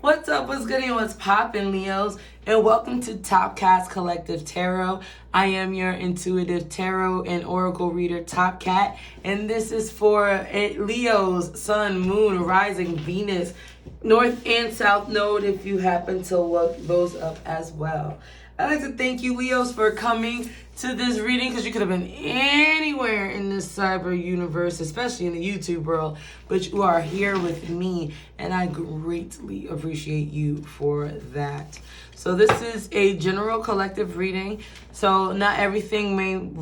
What's up, what's good, and what's poppin', Leos? And welcome to Topcat's Collective Tarot. I am your intuitive tarot and oracle reader, Top Cat, and this is for Leo's Sun, Moon, Rising, Venus, North and South Node if you happen to look those up as well. I'd like to thank you, Leos, for coming to this reading because you could have been anywhere in this cyber universe, especially in the YouTube world, but you are here with me, and I greatly appreciate you for that. So this is a general collective reading, so not everything may not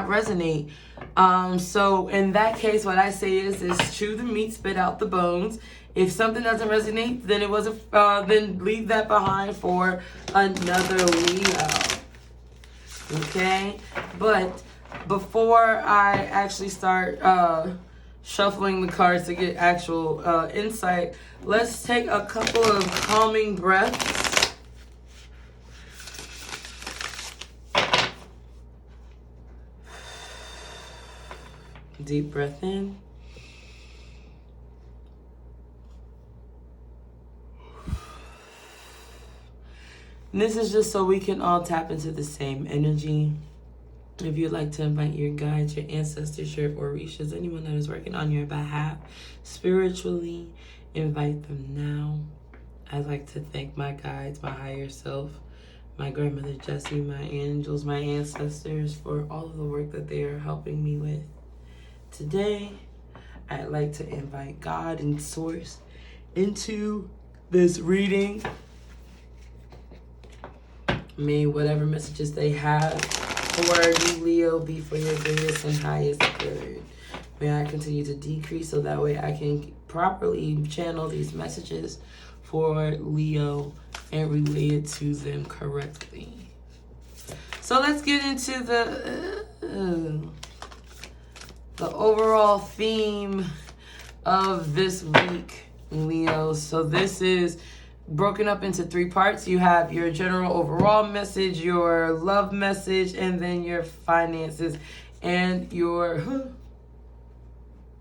resonate. So in that case, what I say is chew the meat, spit out the bones. If something doesn't resonate, then then leave that behind for another Leo. Okay? But before I actually start shuffling the cards to get actual insight, let's take a couple of calming breaths. Deep breath in. And this is just so we can all tap into the same energy. If you'd like to invite your guides, your ancestors, your orishas, anyone that is working on your behalf, spiritually, invite them now. I'd like to thank my guides, my higher self, my grandmother Jessie, my angels, my ancestors for all of the work that they are helping me with. Today, I'd like to invite God and Source into this reading. May whatever messages they have for you, Leo, be for your greatest and highest good. May I continue to decrease so that way I can properly channel these messages for Leo and relay it to them correctly. So let's get into the overall theme of this week, Leo. So this is broken up into three parts. You have your general overall message, your love message, and then your finances and your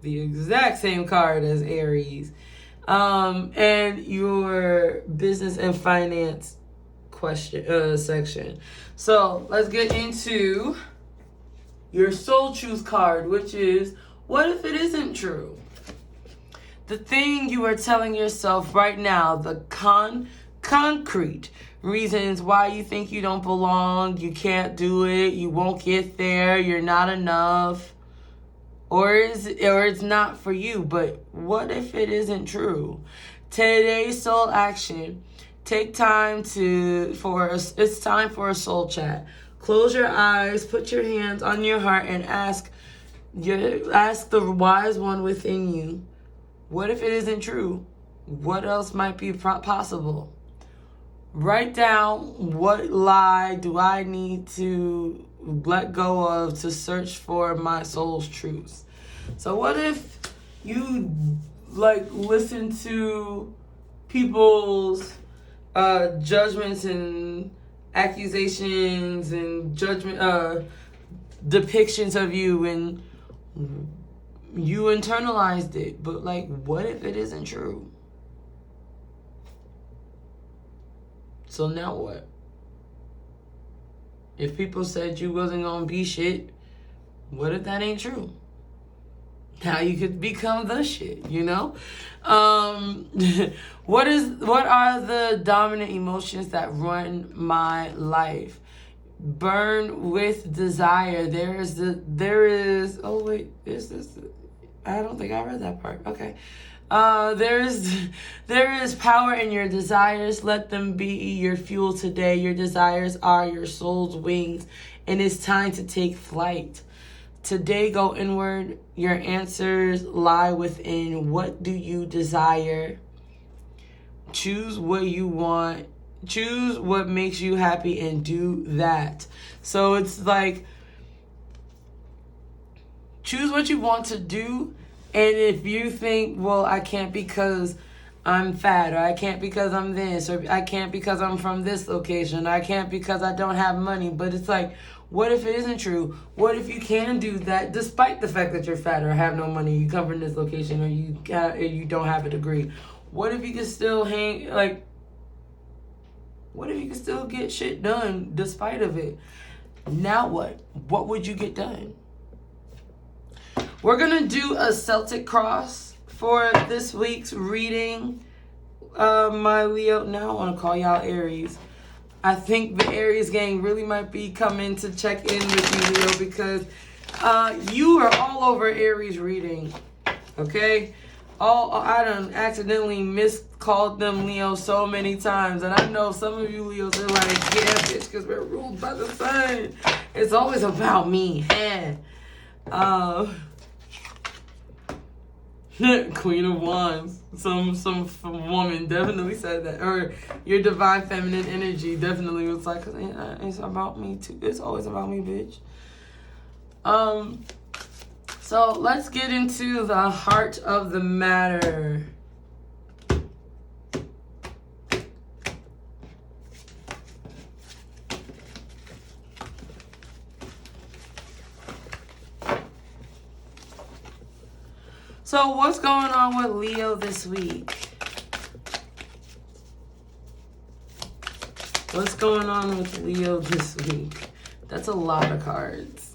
the exact same card as Aries, and your business and finance question section. So let's get into your soul truth card, which is, what if it isn't true? The thing you are telling yourself right now, the concrete reasons why you think you don't belong, you can't do it, you won't get there, you're not enough, or it's not for you. But what if it isn't true? Today's soul action. Take time it's time for a soul chat. Close your eyes, put your hands on your heart, and ask the wise one within you, what if it isn't true? What else might be possible? Write down, what lie do I need to let go of to search for my soul's truths? So what if you listen to people's judgments and accusations and judgment depictions of you, and you internalized it, but what if it isn't true? So now what? If people said you wasn't gonna be shit, what if that ain't true? Now you could become the shit, you know? What are the dominant emotions that run my life? Burn with desire. I don't think I read that part. Okay. There is power in your desires. Let them be your fuel today. Your desires are your soul's wings, and it's time to take flight. Today, go inward. Your answers lie within. What do you desire? Choose what you want. Choose what makes you happy and do that. So it's choose what you want to do. And if you think, well, I can't because I'm fat, or I can't because I'm this, or I can't because I'm from this location, or I can't because I don't have money. But it's what if it isn't true? What if you can do that despite the fact that you're fat or have no money, you come from this location, or you don't have a degree? What if you could still what if you could still get shit done despite of it? Now what? What would you get done? We're going to do a Celtic cross for this week's reading. My Leo, now I want to call y'all Aries. I think the Aries gang really might be coming to check in with you, Leo, because you are all over Aries reading, okay? I done accidentally miscalled them Leo so many times, and I know some of you Leos are like, yeah, bitch, because we're ruled by the sun. It's always about me. Queen of Wands. Some woman definitely said that, or your divine feminine energy definitely was like, it's about me too. It's always about me, bitch. So let's get into the heart of the matter. So what's going on with Leo this week? What's going on with Leo this week? That's a lot of cards.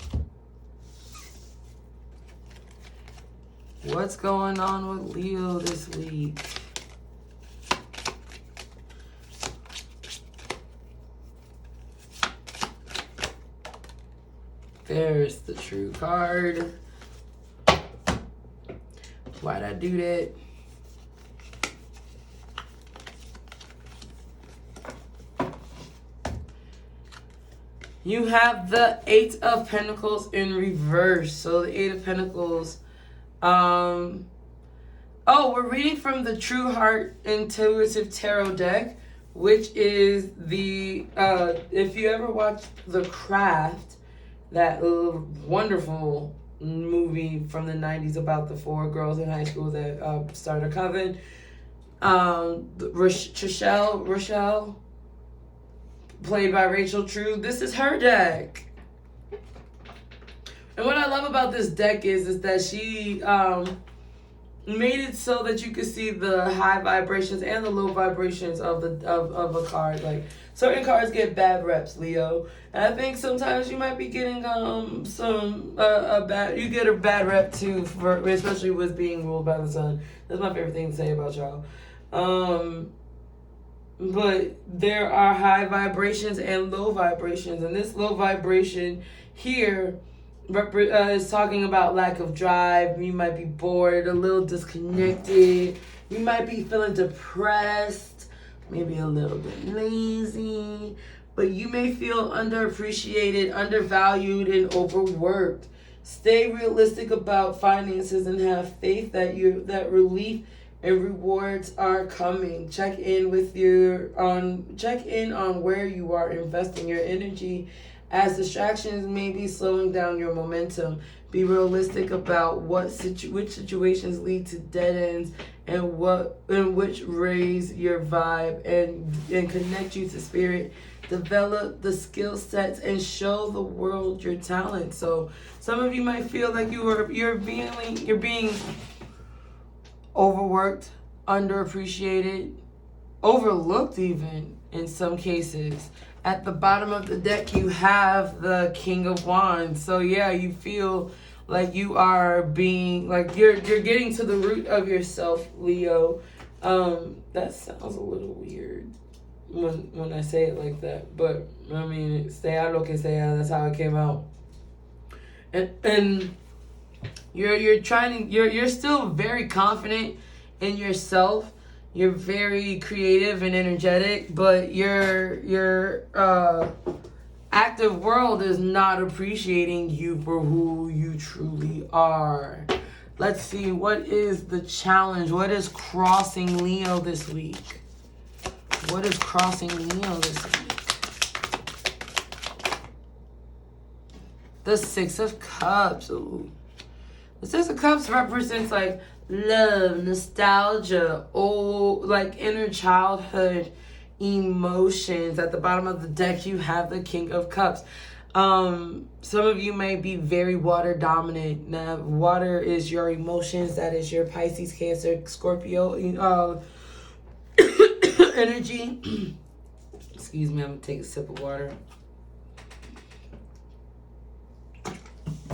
What's going on with Leo this week? There's the true card. Why'd I do that? You have the Eight of Pentacles in reverse. So the Eight of Pentacles. We're reading from the True Heart Intuitive Tarot deck, which is the, if you ever watched The Craft, that wonderful movie from the 90s about the 4 girls in high school that started a coven. Rochelle, played by Rachel True. This is her deck. And what I love about this deck is that she made it so that you could see the high vibrations and the low vibrations of a card. Like, certain cards get bad reps, Leo. And I think sometimes you might be getting you get a bad rep too, especially with being ruled by the sun. That's my favorite thing to say about y'all. But there are high vibrations and low vibrations, and this low vibration here is talking about lack of drive. You might be bored, a little disconnected. You might be feeling depressed, maybe a little bit lazy, but you may feel underappreciated, undervalued, and overworked. Stay realistic about finances and have faith that relief and rewards are coming. Check in on where you are investing your energy, as distractions may be slowing down your momentum. Be realistic about which situations lead to dead ends and which raise your vibe and connect you to spirit. Develop the skill sets and show the world your talent. So some of you might feel like you're being overworked, underappreciated, overlooked even in some cases. At the bottom of the deck, you have the King of Wands. So yeah, you feel like you are being, like you're getting to the root of yourself, Leo. That sounds a little weird when I say it like that, but I mean, sea lo que sea, that's how it came out. And you're still very confident in yourself. You're very creative and energetic, but your active world is not appreciating you for who you truly are. Let's see, what is the challenge? What is crossing Leo this week? What is crossing Leo this week? The Six of Cups. Ooh. The Six of Cups represents like love, nostalgia, old, like inner childhood emotions. At the bottom of the deck, you have the King of Cups. Some of you may be very water dominant. Now, water is your emotions. That is your Pisces, Cancer, Scorpio energy. Excuse me, I'm gonna take a sip of water.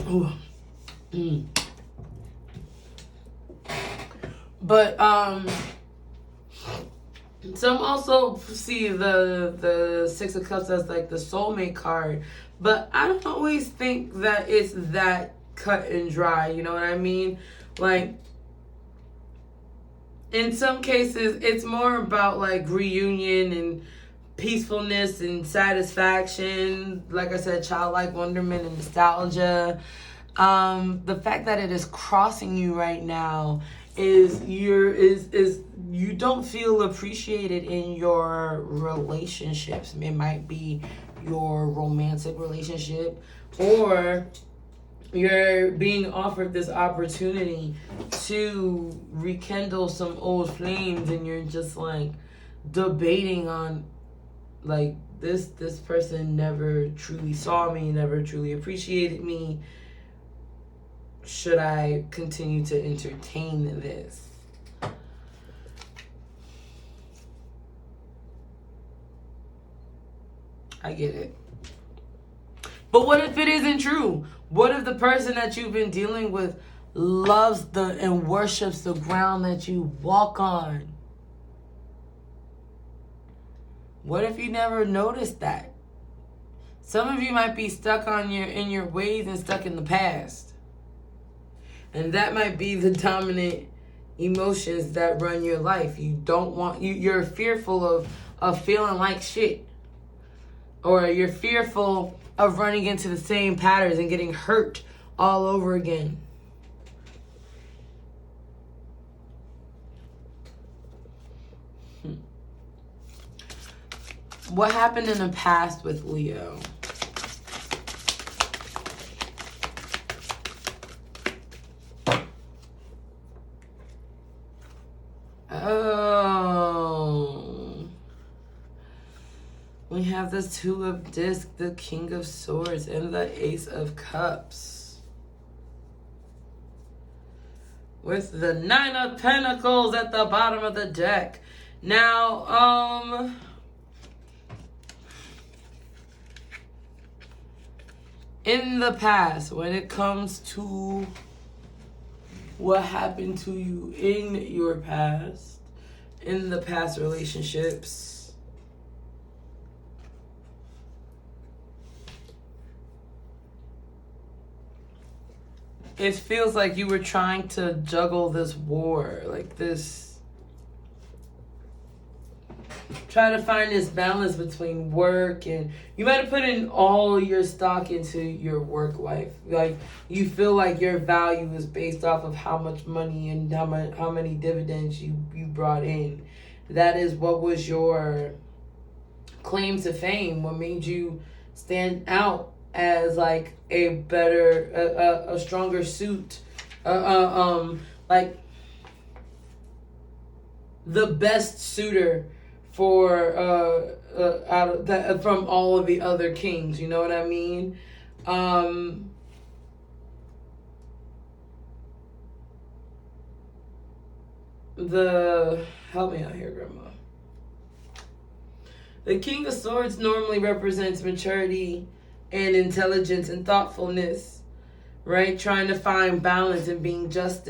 Ooh. But some also see the Six of Cups as like the soulmate card, but I don't always think that it's that cut and dry. You know what I mean? Like, in some cases, it's more about like reunion and peacefulness and satisfaction. Like I said, childlike wonderment and nostalgia. The fact that it is crossing you right now is you don't feel appreciated in your relationships. It might be your romantic relationship, or you're being offered this opportunity to rekindle some old flames, and you're just like debating on like this person never truly saw me, never truly appreciated me. Should I continue to entertain this? I get it. But what if it isn't true? What if the person that you've been dealing with loves and worships the ground that you walk on? What if you never noticed that? Some of you might be stuck in your ways and stuck in the past. And that might be the dominant emotions that run your life. You don't want you're fearful of feeling like shit. Or you're fearful of running into the same patterns and getting hurt all over again. What happened in the past with Leo? Oh. We have the Two of Discs, the King of Swords, and the Ace of Cups. With the Nine of Pentacles at the bottom of the deck. Now, in the past, when it comes to what happened to you in your past, in the past relationships, it feels like you were trying to juggle this war, like this, try to find this balance between work, and you might have put in all your stock into your work life. Like, you feel like your value is based off of how much money and how many dividends you brought in. That is what was your claim to fame, what made you stand out as like a better, a stronger suit, like the best suitor for out of that, from all of the other kings. You know what I mean? Help me out here, Grandma. The King of Swords normally represents maturity and intelligence and thoughtfulness, right? Trying to find balance and being just,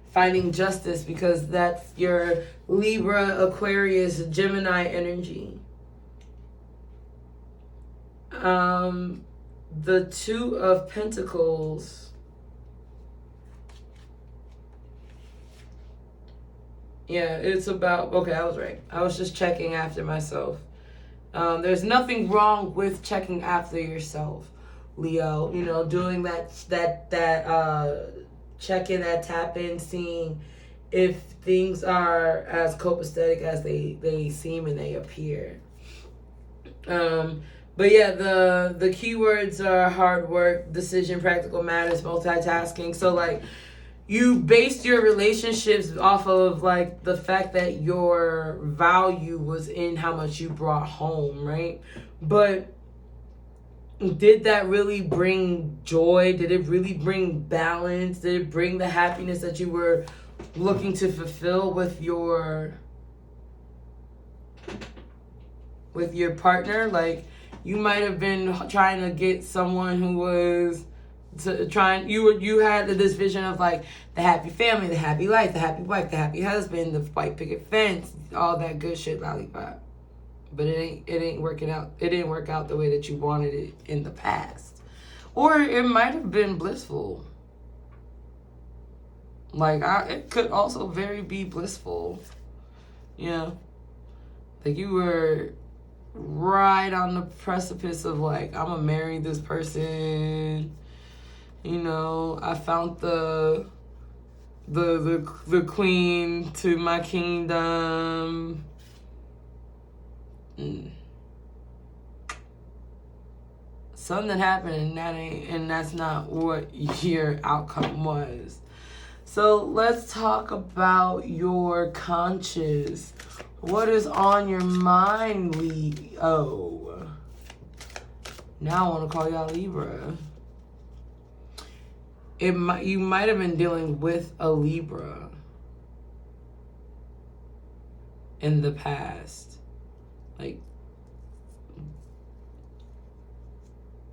finding justice, because that's your Libra, Aquarius, Gemini energy. The Two of Pentacles. Yeah, it's about, okay, I was right. I was just checking after myself. There's nothing wrong with checking after yourself, Leo. You know, doing that check in, that tap in, seeing if things are as copacetic as they seem and they appear. But yeah, the keywords are hard work, decision, practical matters, multitasking. So like, you based your relationships off of like the fact that your value was in how much you brought home, right? But did that really bring joy? Did it really bring balance? Did it bring the happiness that you were looking to fulfill with your with your partner. Like, you might have been trying to get someone who was you had this vision of like the happy family, the happy life, the happy wife, the happy husband, the white picket fence, all that good shit, lollipop. But it ain't working out. It didn't work out the way that you wanted it in the past. Or it might have been blissful. Like, it could also very be blissful. You know? Like, you were right on the precipice of like, I'm gonna marry this person. You know, I found the queen to my kingdom. Something happened and that's not what your outcome was. So let's talk about your conscious. What is on your mind, Leo? Now I want to call y'all Libra. You might have been dealing with a Libra in the past. Like,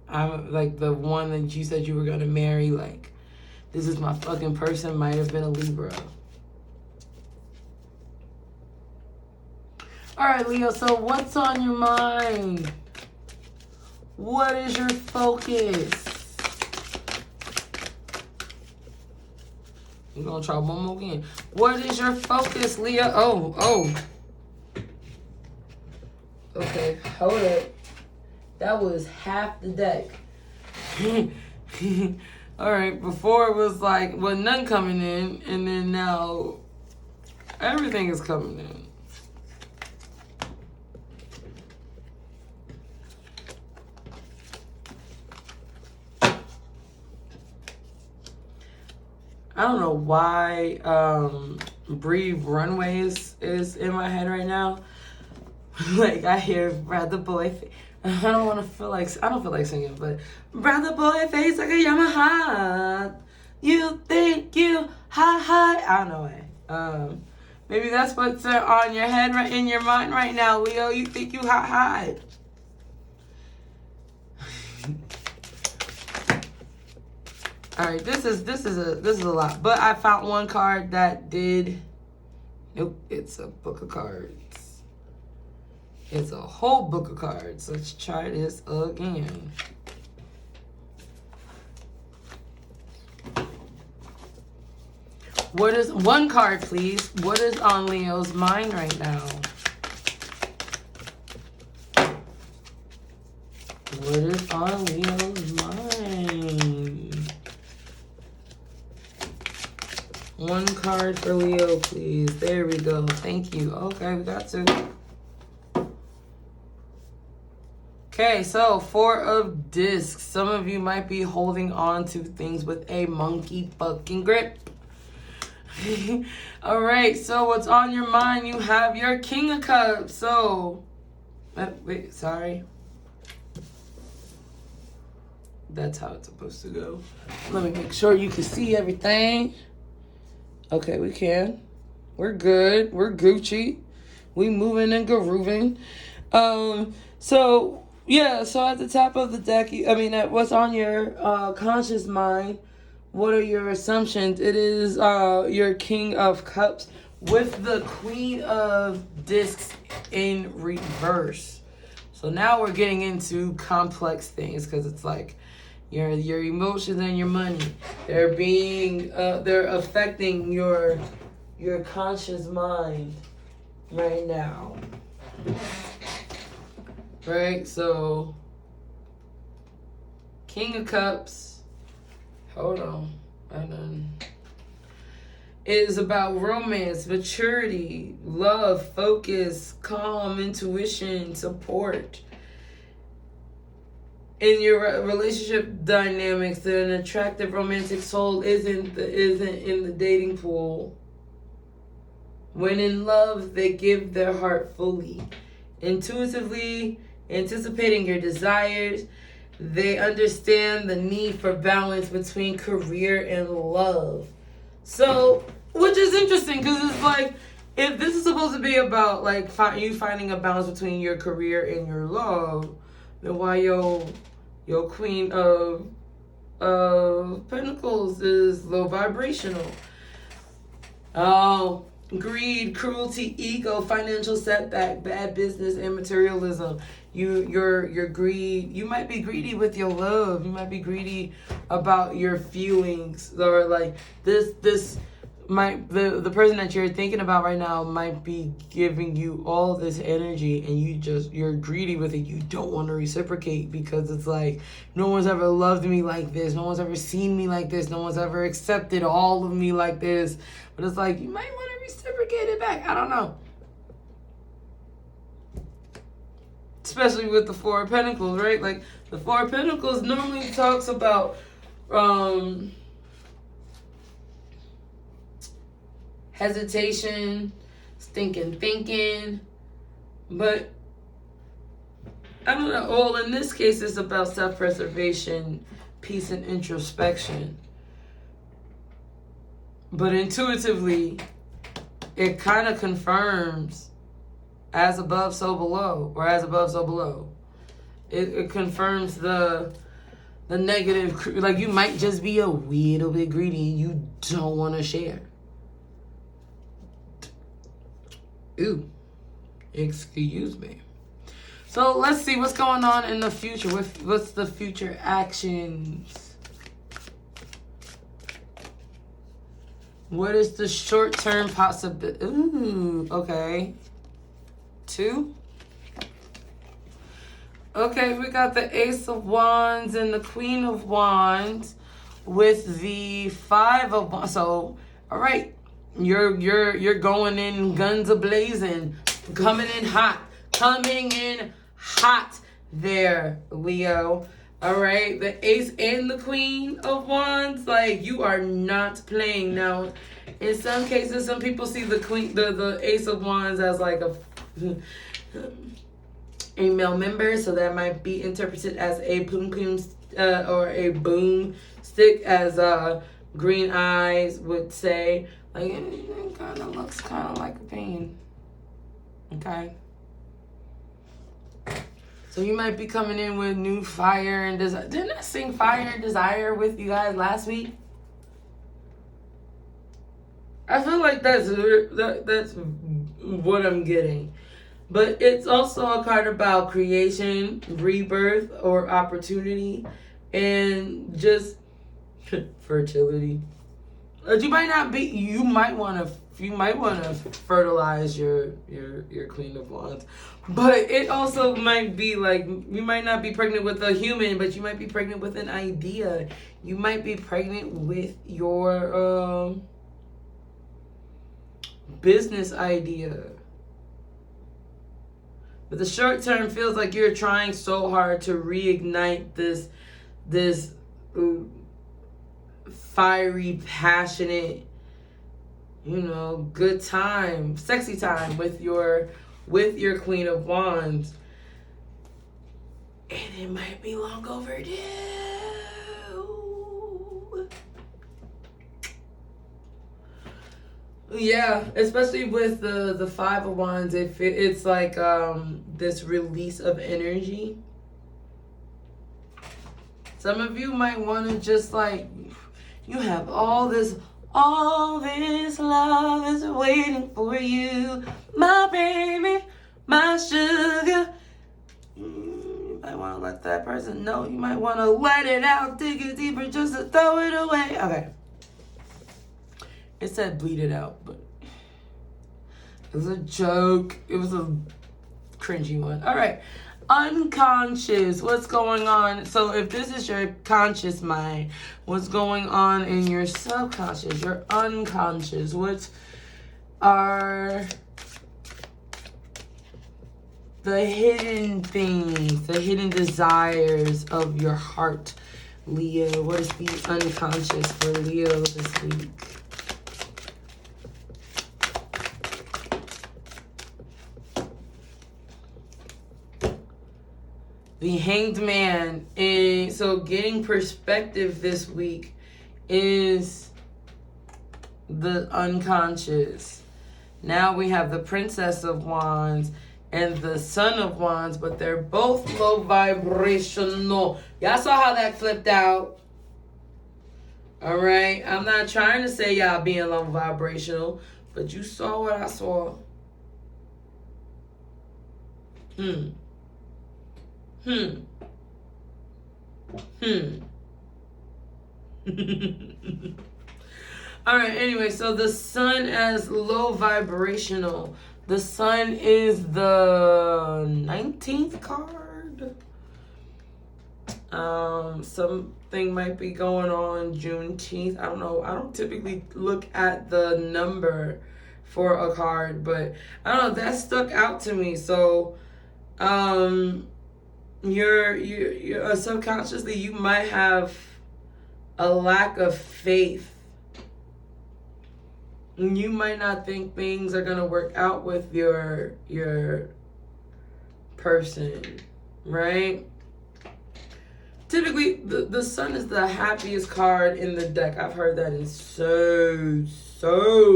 I'm like the one that you said you were gonna marry. Like, this is my fucking person. Might have been a Libra. All right, Leo. So what's on your mind? What is your focus? We're gonna try one more again. What is your focus, Leo? Oh. Okay, hold it. That was half the deck. All right, before it was like, well, none coming in, and then now everything is coming in. I don't know why Breathe Runways is in my head right now. Like, I hear Brother Boy. I don't feel like singing, but Brother Boy face like a Yamaha. You think you high. I don't know. Maybe that's what's on your head, right in your mind right now, Leo. You think you high. All right, this is a lot, but I found one card that did. Nope, it's a book of cards. It's a whole book of cards. Let's try this again. What is one card, please? What is on Leo's mind right now? What is on Leo's mind? One card for Leo, please. There we go. Thank you. Okay, we got two. Okay, so 4 of discs. Some of you might be holding on to things with a monkey fucking grip. All right, so what's on your mind? You have your King of Cups. So, wait, sorry. That's how it's supposed to go. Let me make sure you can see everything. Okay, we can. We're good. We're Gucci. We moving and grooving. So at the top of the deck, what's on your conscious mind? What are your assumptions? It is your King of Cups with the Queen of Discs in reverse. So now we're getting into complex things because it's like your emotions and your money. They're affecting your conscious mind right now. Right? So King of Cups. Hold on. It is about romance, maturity, love, focus, calm, intuition, support. In your relationship dynamics, an attractive romantic soul isn't in the dating pool. When in love, they give their heart fully. Intuitively anticipating your desires, they understand the need for balance between career and love. So, which is interesting because it's like if this is supposed to be about like you finding a balance between your career and your love, then why your Queen of Pentacles is low vibrational? Oh, greed, cruelty, ego, financial setback, bad business, and materialism. Your greed. You might be greedy with your love. You might be greedy about your feelings, or like this might the person that you're thinking about right now might be giving you all this energy, and you're greedy with it. You don't want to reciprocate because it's like, no one's ever loved me like this, no one's ever seen me like this, no one's ever accepted all of me like this. But it's like, you might want to reciprocate it back. I don't know. Especially with the Four of Pentacles, right? Like, the Four of Pentacles normally talks about hesitation, stinking thinking, but I don't know. Well, in this case, it's about self-preservation, peace, and introspection. But intuitively, it kind of confirms as above, so below, or as above, so below. It confirms the negative. Like, you might just be a little bit greedy and you don't want to share. Ooh, excuse me. So let's see what's going on in the future. What's the future actions? What is the short-term possibility? Ooh, okay. 2. Okay, we got the Ace of Wands and the Queen of Wands with the 5 of Wands. So, all right, you're going in guns a-blazing, coming in hot there, Leo. All right, the Ace and the Queen of Wands, like, you are not playing. Now, in some cases, some people see the Ace of Wands as like a male member, so that might be interpreted as a pum or a boom stick, as Green Eyes would say. Like, it kind of looks kind of like a pain. Okay. So you might be coming in with new fire and desire. Didn't I sing Fire and Desire with you guys last week? I feel like that's what I'm getting. But it's also a card about creation, rebirth, or opportunity, and just fertility. You might want to fertilize your Queen of Wands, but it also might be like, you might not be pregnant with a human, but you might be pregnant with an idea. You might be pregnant with your business idea. But the short term feels like you're trying so hard to reignite this fiery, passionate, good time, sexy time with your Queen of Wands. And it might be long overdue. Yeah, especially with the 5 of Wands, it's like this release of energy. Some of you might want to just like, you have all this love is waiting for you, my baby, my sugar. You might want to let that person know. You might want to let it out, dig it deeper, just to throw it away. Okay. It said bleed it out, but it was a joke. It was a cringy one. All right. Unconscious. What's going on? So if this is your conscious mind, what's going on in your subconscious, your unconscious? What are the hidden things, the hidden desires of your heart, Leo? What is the unconscious for Leo this week? The Hanged Man. And so getting perspective this week is the unconscious. Now we have the Princess of Wands and the Son of Wands, but they're both low vibrational. Y'all saw how that flipped out. All right. I'm not trying to say y'all being low vibrational, but you saw what I saw. All right, anyway, so the Sun as low vibrational. The Sun is the 19th card. Something might be going on Juneteenth. I don't know. I don't typically look at the number for a card, but I don't know. That stuck out to me. So, you're subconsciously, you might have a lack of faith. You might not think things are gonna work out with your person, right? Typically, the Sun is the happiest card in the deck. I've heard that in so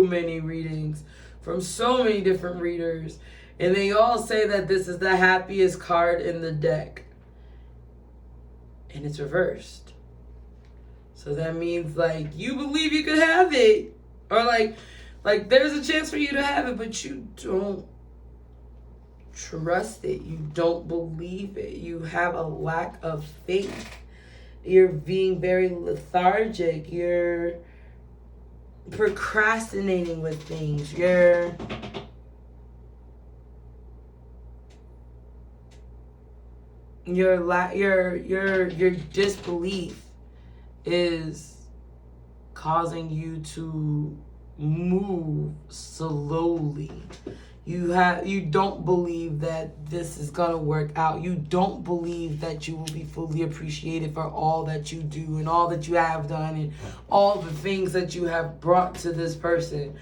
many readings from so many different readers, and they all say that this is the happiest card in the deck, and it's reversed. So that means, like, you believe you could have it. Or like there's a chance for you to have it, but you don't trust it. You don't believe it. You have a lack of faith. You're being very lethargic. You're procrastinating with things. Your disbelief is causing you to move slowly. You don't believe that this is gonna work out. You don't believe that you will be fully appreciated for all that you do and all that you have done and all the things that you have brought to this person.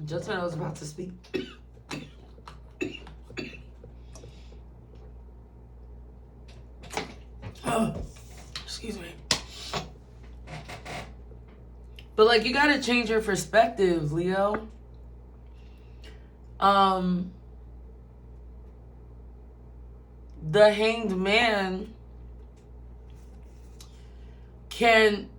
Just when I was about to speak. Oh, excuse me. But like, you gotta change your perspective, Leo. The Hanged Man can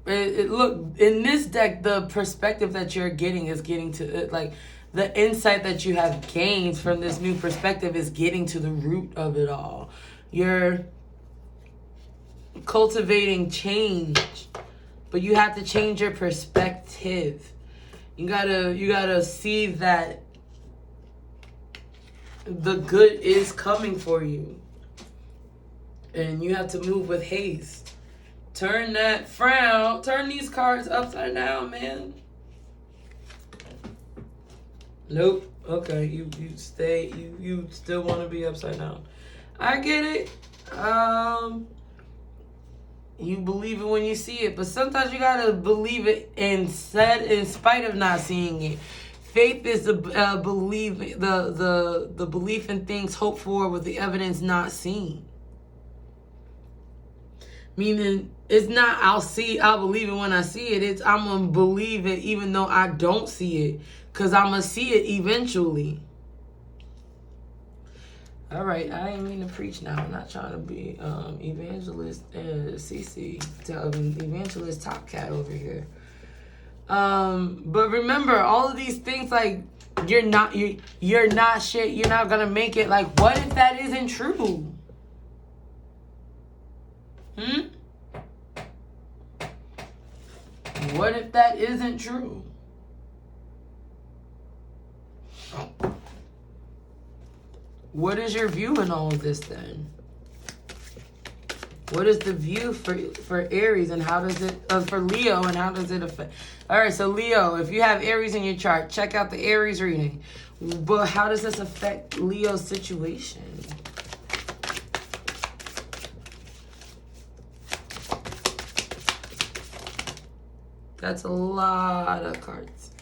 look, in this deck, the perspective that you're getting is getting to, like, the insight that you have gained from this new perspective is getting to the root of it all. You're cultivating change, but you have to change your perspective. You gotta see that the good is coming for you, and you have to move with haste. Turn that frown, turn these cards upside down, man. Nope. Okay, you stay, you still want to be upside down. I get it. You believe it when you see it, but sometimes you gotta believe it in spite of not seeing it. Faith is the belief in things hoped for with the evidence not seen. Meaning, it's not I'll believe it when I see it. It's I'm gonna believe it even though I don't see it, because I'm gonna see it eventually. All right, I ain't mean to preach now. I'm not trying to be evangelist CC, evangelist Top Cat over here. But remember, all of these things, like, you're not shit. You're not gonna make it. Like, what if that isn't true? What if that isn't true? What is your view in all of this then? What is the view for Aries, and how does it, for Leo, and how does it affect? All right, so Leo, if you have Aries in your chart, check out the Aries reading. But how does this affect Leo's situation? That's a lot of cards.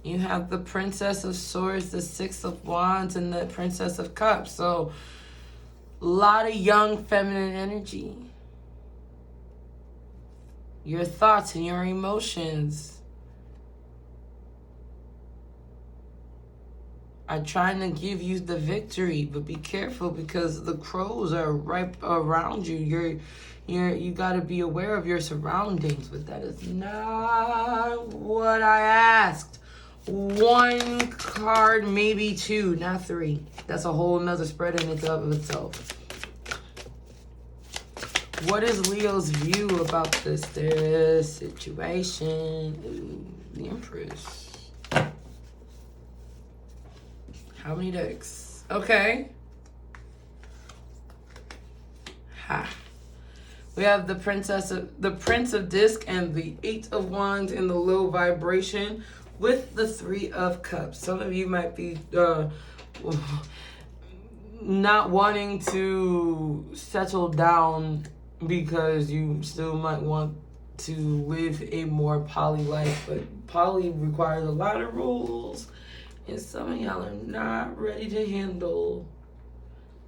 You have the Princess of Swords, the Six of Wands, and the Princess of Cups. So, a lot of young feminine energy. Your thoughts and your emotions are trying to give you the victory, but be careful because the crows are right around you. You got to be aware of your surroundings, but that is not what I asked. One card, maybe two, not three. That's a whole nother spread in itself. What is Leo's view about this situation? Ooh, the Empress. How many decks? Okay. Ha. We have the Prince of Disc and the Eight of Wands in the low vibration with the Three of Cups. Some of you might be not wanting to settle down because you still might want to live a more poly life, but poly requires a lot of rules, and some of y'all are not ready to handle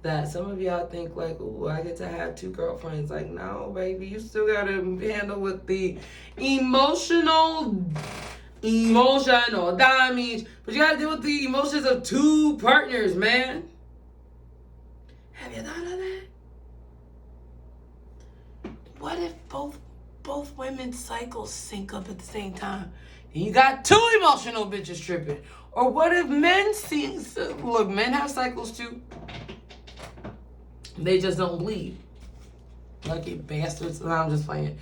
that. Some of y'all think like, oh, I get to have two girlfriends. Like, no, baby, you still gotta handle with the emotional damage, but you gotta deal with the emotions of two partners, man. Have you thought of that? What if both women's cycles sync up at the same time? And you got two emotional bitches tripping. Or what if men look, men have cycles too. They just don't bleed. Lucky bastards. No, I'm just playing.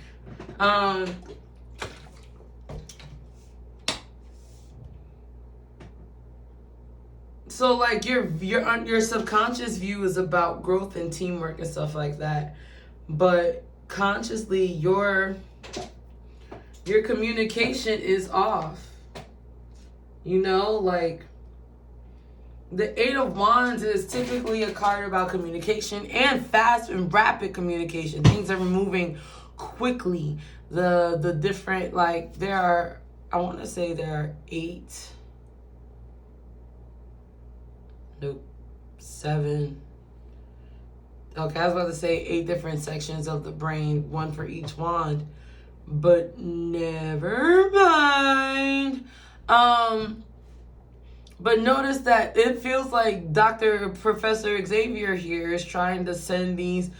So like your subconscious view is about growth and teamwork and stuff like that, but consciously your communication is off. You know, like the Eight of Wands is typically a card about communication and fast and rapid communication. Things are moving quickly. The different, like there are 7. Okay, I was about to say 8 different sections of the brain, one for each wand, but never mind. But notice that it feels like Professor Xavier here is trying to send these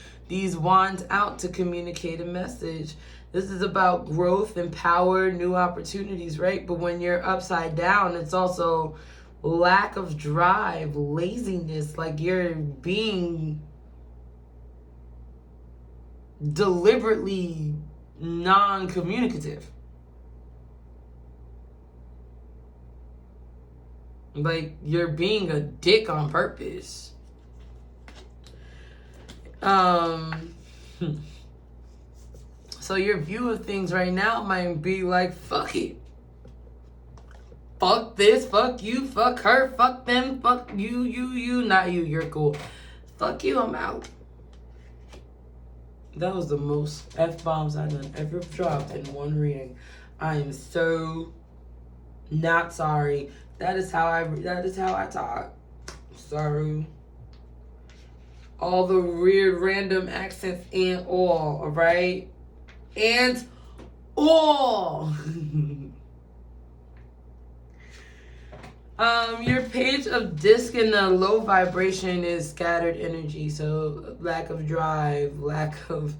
wands out to communicate a message. This is about growth and power, new opportunities, right? But when you're upside down, it's also lack of drive, laziness, like you're being deliberately non-communicative. Like you're being a dick on purpose. So your view of things right now might be like, fuck it. Fuck this, fuck you, fuck her, fuck them, fuck you, not you, you're cool. Fuck you, I'm out. That was the most F-bombs I've ever dropped in one reading. I am so not sorry. That is how I talk. Sorry. All the weird random accents and all right? And all. Your Page of Disc in the low vibration is scattered energy, so lack of drive, lack of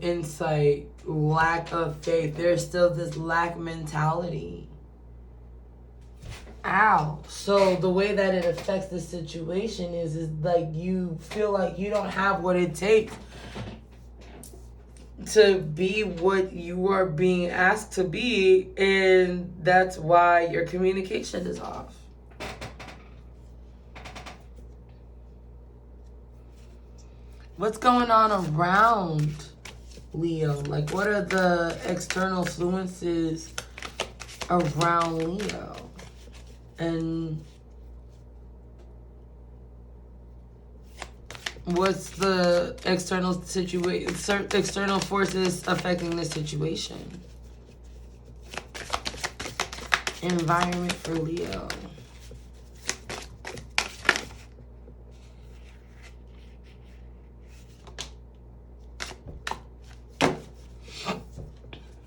insight, lack of faith. There's still this lack mentality. Ow. So the way that it affects the situation is like you feel like you don't have what it takes to be what you are being asked to be, and that's why your communication is off. What's going on around Leo? Like, what are the external influences around Leo? And what's the external forces affecting this situation? environment for Leo.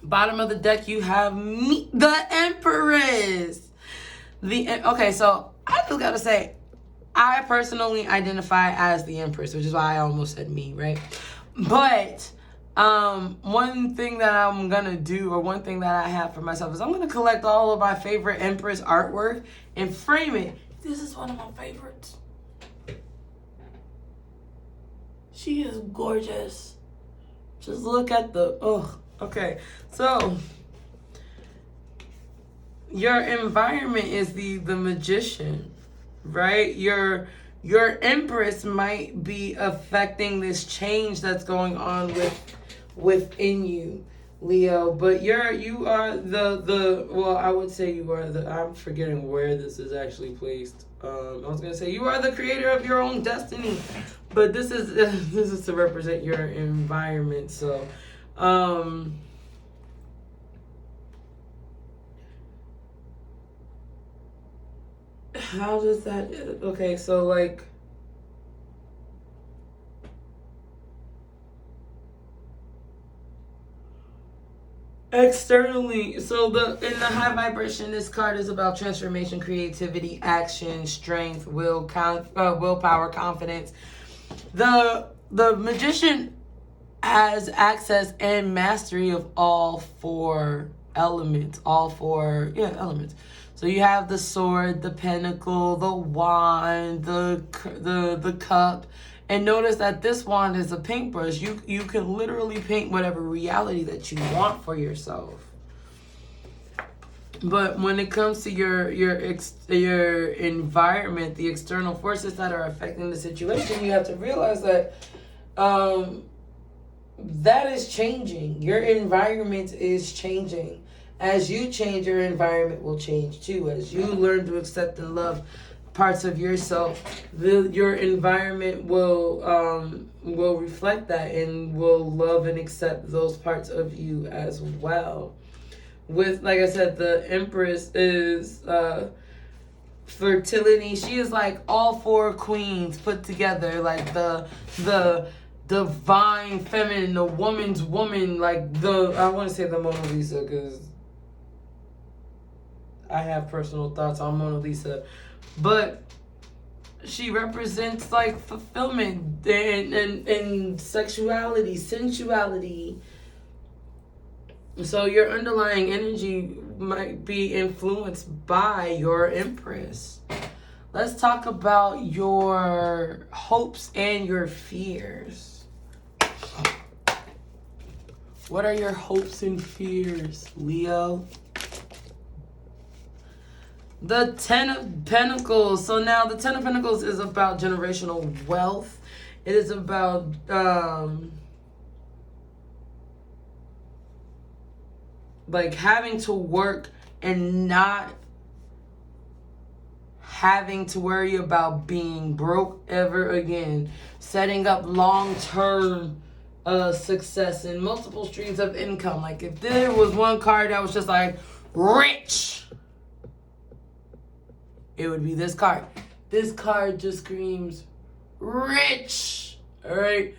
Bottom of the deck, you have me, the Empress. Okay, so I just gotta say, I personally identify as the Empress, which is why I almost said me, right? But one thing that I'm gonna do, or one thing that I have for myself, is I'm gonna collect all of my favorite Empress artwork and frame it. This is one of my favorites. She is gorgeous. Just look at the, okay. So your environment is the Magician, right? Your Empress might be affecting this change that's going on within you, Leo. But you are the well, I would say you are the, I'm forgetting where this is actually placed. I was gonna say you are the creator of your own destiny, but this is to represent your environment. So how does that, okay, so like, externally, so in the high vibration, this card is about transformation, creativity, action, strength, willpower, confidence. The Magician has access and mastery of all four elements, elements. So you have the sword, the pentacle, the wand, the cup. And notice that this wand is a paintbrush. You can literally paint whatever reality that you want for yourself. But when it comes to your environment, the external forces that are affecting the situation, you have to realize that that is changing. Your environment is changing. As you change, your environment will change too. As you learn to accept and love parts of yourself, your environment will reflect that and will love and accept those parts of you as well. With, like I said, the Empress is fertility. She is like all four queens put together, like the divine feminine, the woman's woman, like I want to say the Mona Lisa, because I have personal thoughts on Mona Lisa, but she represents like fulfillment and sexuality, sensuality. So your underlying energy might be influenced by your Empress. Let's talk about your hopes and your fears. What are your hopes and fears, Leo? The Ten of Pentacles. So now the Ten of Pentacles is about generational wealth. It is about like having to work and not having to worry about being broke ever again. Setting up long-term success and multiple streams of income. Like if there was one card that was just like rich, it would be this card. This card just screams rich. All right.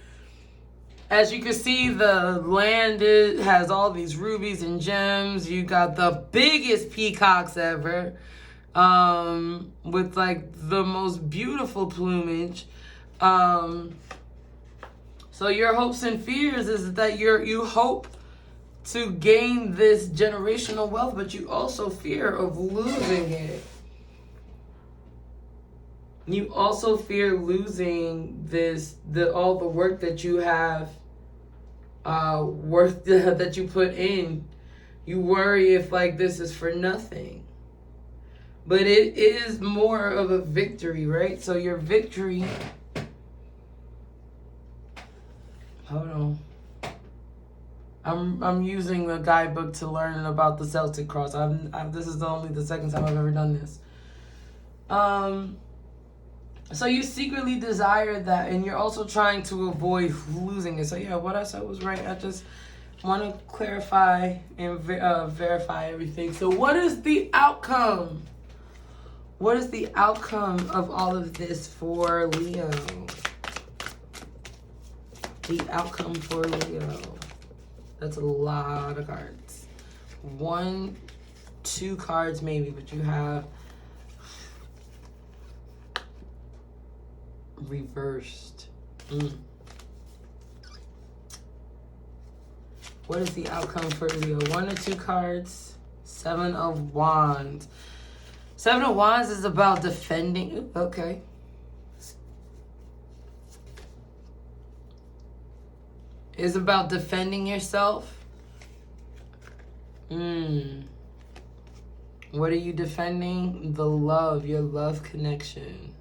As you can see, the land has all these rubies and gems. You got the biggest peacocks ever, with like the most beautiful plumage. So your hopes and fears is that you hope to gain this generational wealth, but you also fear of losing it. You also fear losing all the work that you have, work that you put in. You worry if like this is for nothing. But it is more of a victory, right? So your victory, hold on. I'm using the guidebook to learn about the Celtic cross. This is only the second time I've ever done this. So you secretly desire that, and you're also trying to avoid losing it. So yeah, what I said was right. I just want to clarify and verify everything. So what is the outcome? What is the outcome of all of this for Leo? The outcome for Leo. That's a lot of cards. 1, 2 cards maybe, but you have reversed. What is the outcome for Leo? 1 or 2 cards. 7 of Wands. 7 of Wands is about defending. Okay. It's about defending yourself. What are you defending? The love, your love connection.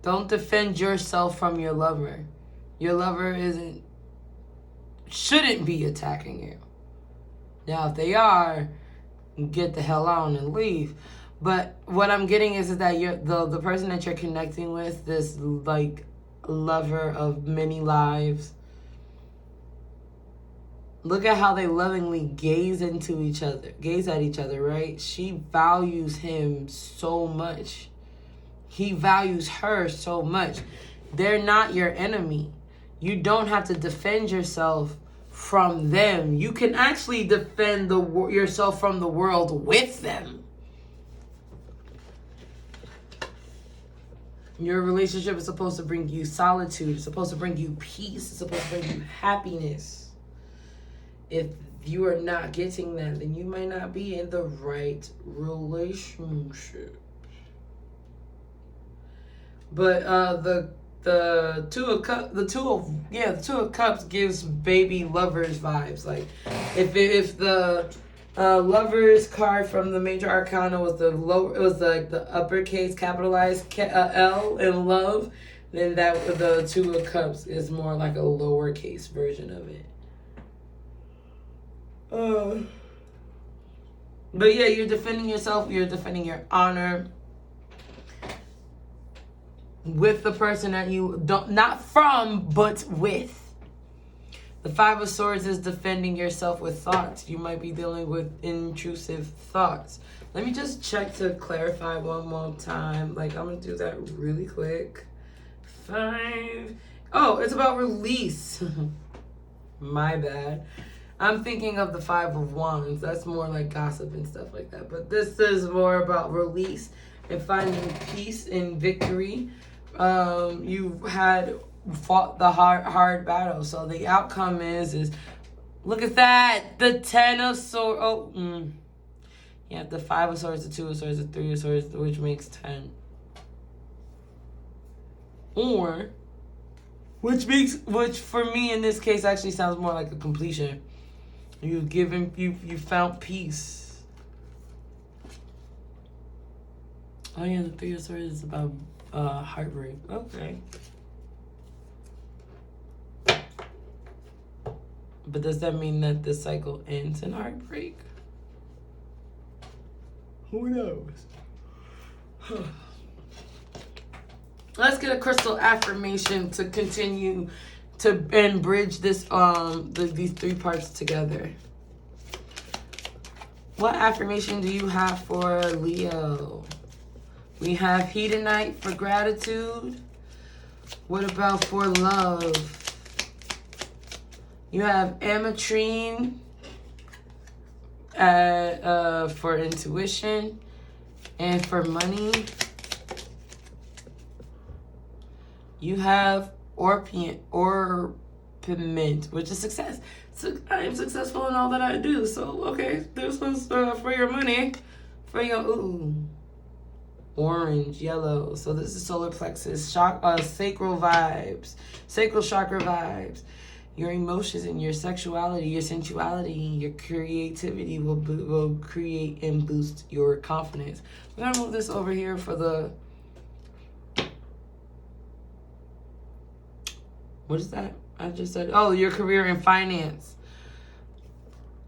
Don't defend yourself from your lover. Your lover shouldn't be attacking you. Now, if they are, get the hell out and leave. But what I'm getting is that the person that you're connecting with, this like lover of many lives, look at how they lovingly gaze at each other, right? She values him so much. He values her so much. They're not your enemy. You don't have to defend yourself from them. You can actually defend yourself from the world with them. Your relationship is supposed to bring you solitude. It's supposed to bring you peace. It's supposed to bring you happiness. If you are not getting that, then you might not be in the right relationship. But the two of cups gives baby lovers vibes. Like if the lovers card from the major arcana was the uppercase capitalized L in love, then the 2 of cups is more like a lowercase version of it. But yeah, you're defending yourself. You're defending your honor with the person that you don't, not from, but with. The 5 of Swords is defending yourself with thoughts. You might be dealing with intrusive thoughts. Let me just check to clarify one more time. Like, I'm going to do that really quick. 5. Oh, it's about release. My bad. I'm thinking of the 5 of Wands. That's more like gossip and stuff like that. But this is more about release and finding peace and victory. You've fought the hard battle. So the outcome is look at that. The 10 of Swords. You have the 5 of Swords, the 2 of Swords, the 3 of Swords, which makes 10. Which for me in this case actually sounds more like a completion. You found peace. Oh yeah, the 3 of Swords is about heartbreak. Okay. But does that mean that the cycle ends in heartbreak? Who knows? Let's get a crystal affirmation to continue and bridge this these 3 parts together. What affirmation do you have for Leo? We have Hedonite for gratitude. What about for love? You have Ametrine for intuition. And for money, you have Orpiment, which is success. So I am successful in all that I do. So, okay, this one's for your money. For your, orange, yellow. So this is solar plexus, sacral vibes, sacral chakra vibes. Your emotions and your sexuality, your sensuality, your creativity will create and boost your confidence. We're going to move this over here for the... What is that? I just said, oh, your career and finance.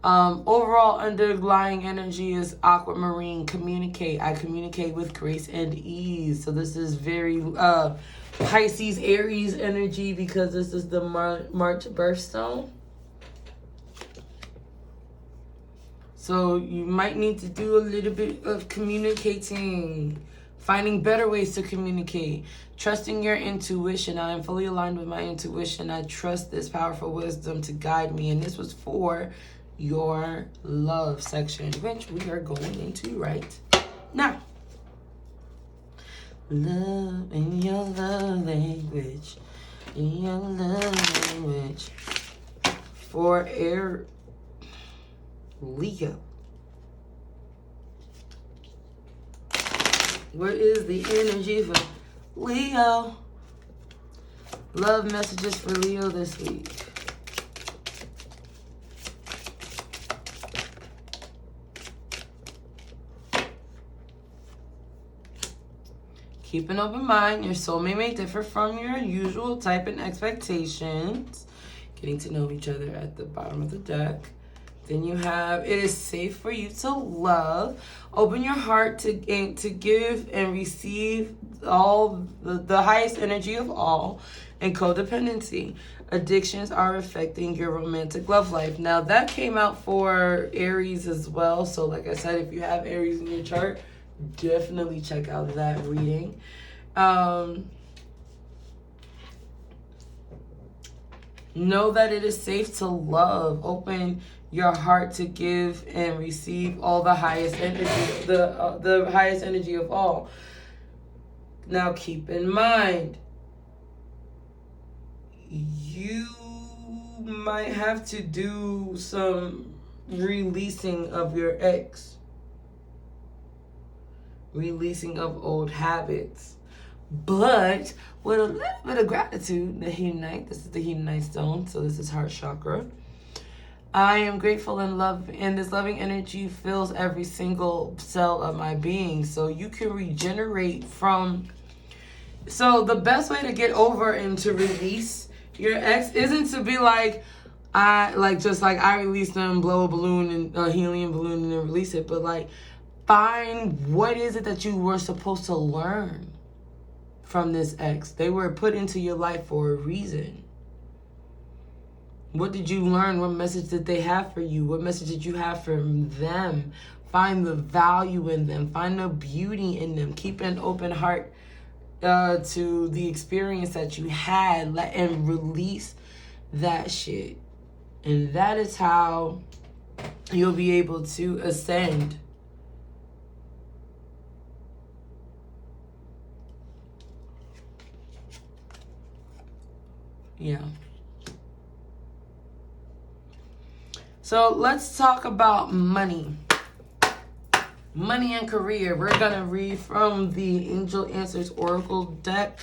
Overall underlying energy is aquamarine. Communicate. I communicate with grace and ease. So this is very Pisces, Aries energy, because this is the March birthstone. So you might need to do a little bit of communicating, finding better ways to communicate, trusting your intuition. I am fully aligned with my intuition. I trust this powerful wisdom to guide me. And this was for your love section, which we are going into right now. Love in your love language. In your love language. For Leo. What is the energy for Leo? Love messages for Leo this week. Keep an open mind. Your soulmate may differ from your usual type and expectations. Getting to know each other at the bottom of the deck. Then you have, it is safe for you to love. Open your heart to give and receive all the highest energy of all, and codependency. Addictions are affecting your romantic love life. Now that came out for Aries as well. So like I said, if you have Aries in your chart, definitely check out that reading. Know that it is safe to love. Open your heart to give and receive all the highest energy, the highest energy of all. Now keep in mind, you might have to do some releasing of your ex, releasing of old habits, but with a little bit of gratitude. The Hedonite, this is the Hedonite stone, so this is heart chakra. I am grateful and love, and this loving energy fills every single cell of my being. So you can regenerate from. So the best way to get over and to release your ex isn't to be like, I release them, blow a balloon and a helium balloon and then release it, but like find what is it that you were supposed to learn from this ex. They were put into your life for a reason. What did you learn? What message did they have for you? What message did you have for them? Find the value in them. Find the beauty in them. Keep an open heart to the experience that you had, and release that shit. And that is how you'll be able to ascend. Yeah. So let's talk about money. Money and career. We're going to read from the Angel Answers Oracle deck.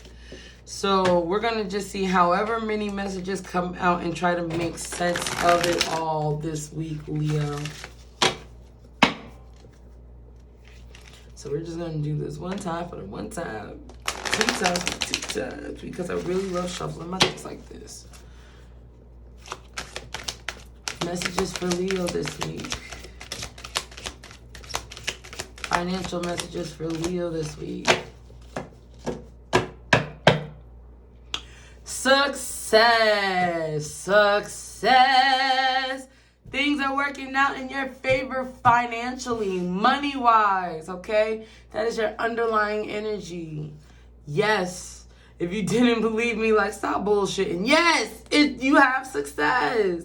So we're going to just see however many messages come out and try to make sense of it all this week, Leo. So we're just going to do this one time for the one time, two times for two times, because I really love shuffling my decks like this. Messages for Leo this week. Financial messages for Leo this week. Success. Success. Things are working out in your favor financially, money-wise, okay? That is your underlying energy. Yes. If you didn't believe me, like, stop bullshitting. Yes, you have success.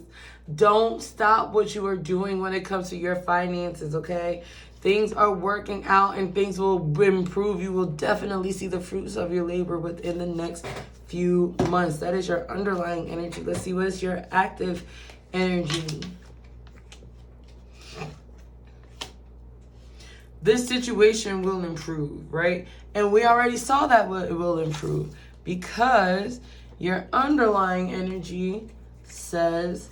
Don't stop what you are doing when it comes to your finances, okay? Things are working out and things will improve. You will definitely see the fruits of your labor within the next few months. That is your underlying energy. Let's see what is your active energy. This situation will improve, right? And we already saw that it will improve because your underlying energy says,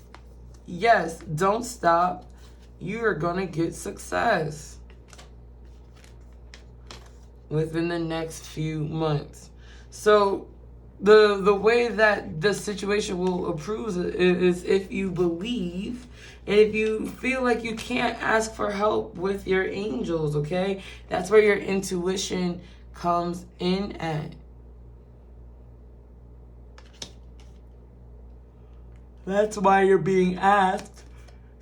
yes, don't stop. You are going to get success within the next few months. So the way that the situation will improve is if you believe, and if you feel like you can't ask for help with your angels, okay? That's where your intuition comes in at. That's why you're being asked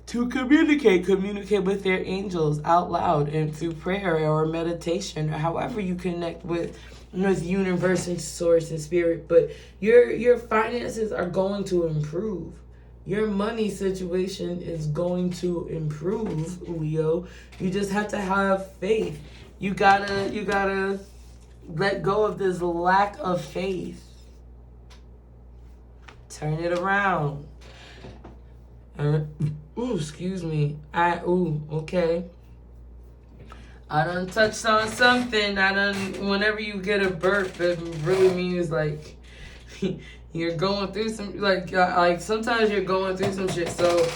to communicate with your angels out loud and through prayer or meditation or however you connect with universe and source and spirit. But your finances are going to improve. Your money situation is going to improve, Leo. You just have to have faith. You gotta let go of this lack of faith. Turn it around. Ooh, excuse me. Okay. I done touched on something. Whenever you get a burp, it really means like you're going through some, like sometimes you're going through some shit. So,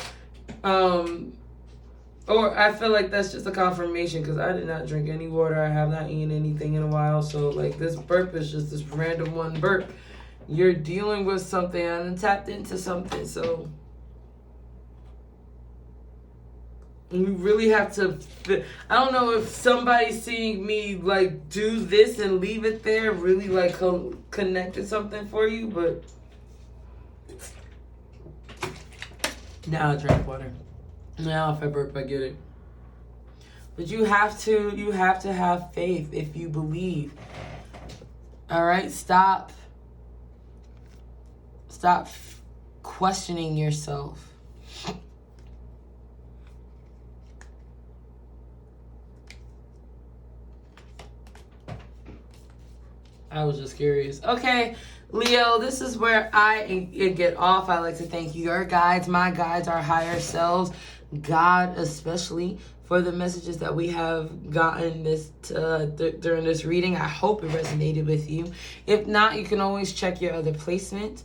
or I feel like that's just a confirmation because I did not drink any water. I have not eaten anything in a while. So like this burp is just this random one burp. You're dealing with something and tapped into something. So we really have to, I don't know if somebody's seeing me like do this and leave it there really like connected something for you, but now I drink water. Now if I burp, I get it. But you have to have faith if you believe. All right, stop questioning yourself. I was just curious. Okay, Leo, this is where I get off. I like to thank your guides, my guides, our higher selves, God especially, for the messages that we have gotten during this reading. I hope it resonated with you. If not, you can always check your other placements.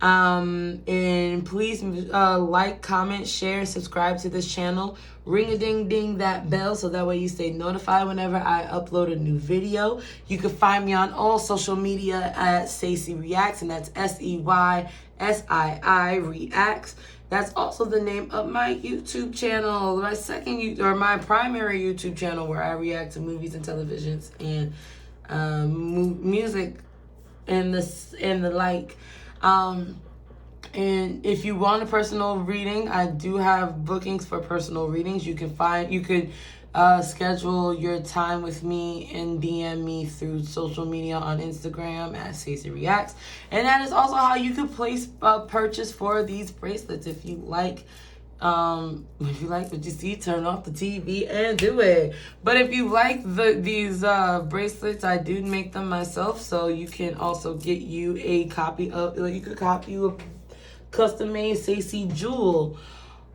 And please like, comment, share, and subscribe to this channel. Ring a ding ding that bell so that way you stay notified whenever I upload a new video. You can find me on all social media at SEYSII Reacts, and that's SEYSII Reacts. That's also the name of my YouTube channel, my primary YouTube channel, where I react to movies and televisions and music and the like. And if you want a personal reading, I do have bookings for personal readings. You could schedule your time with me and DM me through social media on Instagram at SEYSII Reacts. And that is also how you could place a purchase for these bracelets. If you like what you see, turn off the TV and do it. But if you like these bracelets, I do make them myself, so you can also get you a copy of, you could copy a custom-made SEYSII jewel.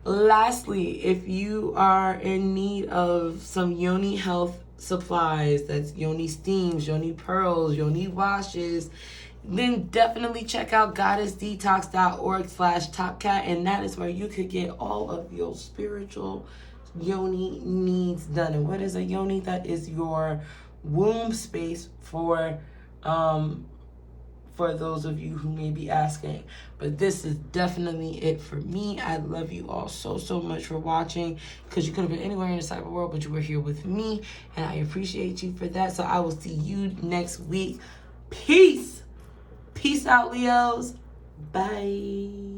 Lastly, if you are in need of some yoni health supplies, that's yoni steams, yoni pearls, yoni washes, then definitely check out goddessdetox.org/topcat, and that is where you could get all of your spiritual yoni needs done. And what is a yoni? That is your womb space for those of you who may be asking. But this is definitely it for me. I love you all so much for watching, because you could have been anywhere in the cyber world, but you were here with me, and I appreciate you for that. So I will see you next week. Peace out, Leos. Bye.